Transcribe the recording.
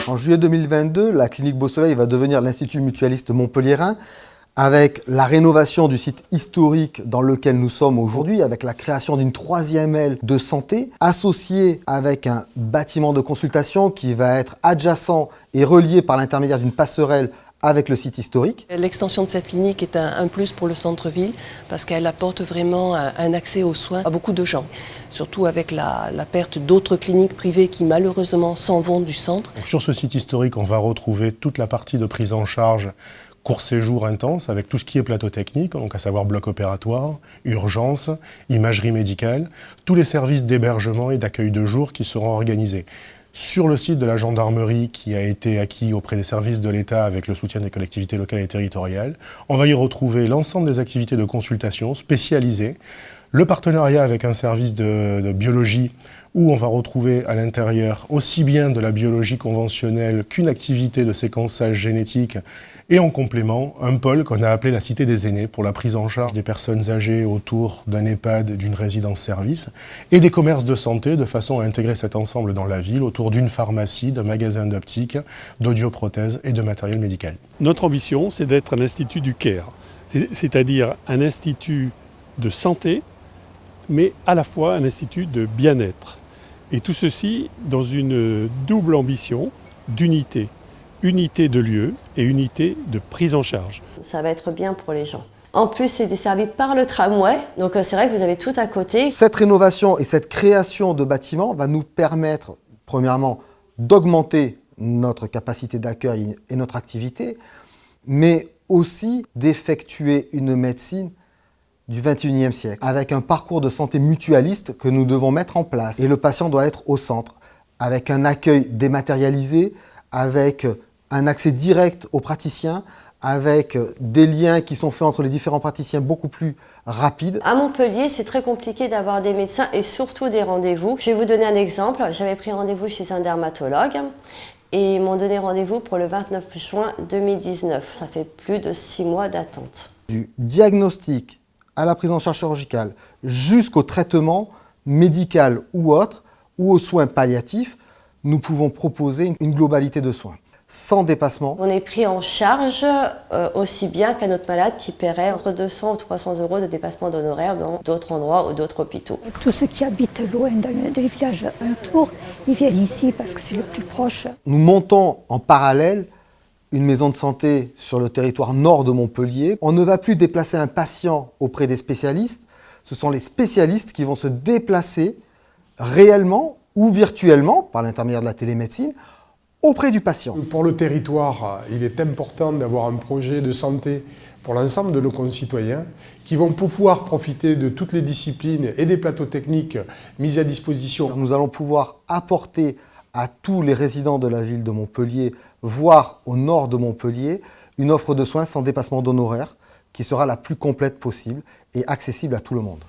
En juillet 2022, la clinique Beau Soleil va devenir l'Institut mutualiste montpelliérain avec la rénovation du site historique dans lequel nous sommes aujourd'hui, avec la création d'une 3e aile de santé, associée avec un bâtiment de consultation qui va être adjacent et relié par l'intermédiaire d'une passerelle avec le site historique. L'extension de cette clinique est un plus pour le centre-ville parce qu'elle apporte vraiment un accès aux soins à beaucoup de gens, surtout avec la perte d'autres cliniques privées qui malheureusement s'en vont du centre. Donc, sur ce site historique, on va retrouver toute la partie de prise en charge court séjour intense avec tout ce qui est plateau technique, donc à savoir bloc opératoire, urgence, imagerie médicale, tous les services d'hébergement et d'accueil de jour qui seront organisés. Sur le site de la gendarmerie qui a été acquis auprès des services de l'État avec le soutien des collectivités locales et territoriales, on va y retrouver l'ensemble des activités de consultation spécialisées, le partenariat avec un service de biologie où on va retrouver à l'intérieur aussi bien de la biologie conventionnelle qu'une activité de séquençage génétique et en complément un pôle qu'on a appelé la Cité des Aînés pour la prise en charge des personnes âgées autour d'un EHPAD, d'une résidence-service et des commerces de santé de façon à intégrer cet ensemble dans la ville autour d'une pharmacie, d'un magasin d'optique, d'audioprothèses et de matériel médical. Notre ambition, c'est d'être un institut du care, c'est-à-dire un institut de santé, mais à la fois un institut de bien-être. Et tout ceci dans une double ambition d'unité. Unité de lieu et unité de prise en charge. Ça va être bien pour les gens. En plus, c'est desservi par le tramway, donc c'est vrai que vous avez tout à côté. Cette rénovation et cette création de bâtiments va nous permettre, premièrement, d'augmenter notre capacité d'accueil et notre activité, mais aussi d'effectuer une médecine du XXIe siècle, avec un parcours de santé mutualiste que nous devons mettre en place. Et le patient doit être au centre, avec un accueil dématérialisé, avec un accès direct aux praticiens, avec des liens qui sont faits entre les différents praticiens beaucoup plus rapides. À Montpellier, c'est très compliqué d'avoir des médecins et surtout des rendez-vous. Je vais vous donner un exemple. J'avais pris rendez-vous chez un dermatologue et ils m'ont donné rendez-vous pour le 29 juin 2019. Ça fait plus de 6 mois d'attente. Du diagnostic à la prise en charge chirurgicale jusqu'au traitement médical ou autre, ou aux soins palliatifs, nous pouvons proposer une globalité de soins, sans dépassement. On est pris en charge aussi bien qu'un autre malade qui paierait entre 200 ou 300 euros de dépassement d'honoraires dans d'autres endroits ou d'autres hôpitaux. Tous ceux qui habitent loin dans les villages autour, ils viennent ici parce que c'est le plus proche. Nous montons en parallèle une maison de santé sur le territoire nord de Montpellier. On ne va plus déplacer un patient auprès des spécialistes. Ce sont les spécialistes qui vont se déplacer réellement ou virtuellement, par l'intermédiaire de la télémédecine, auprès du patient. Pour le territoire, il est important d'avoir un projet de santé pour l'ensemble de nos concitoyens qui vont pouvoir profiter de toutes les disciplines et des plateaux techniques mis à disposition. Nous allons pouvoir apporter à tous les résidents de la ville de Montpellier, voire au nord de Montpellier, une offre de soins sans dépassement d'honoraires qui sera la plus complète possible et accessible à tout le monde.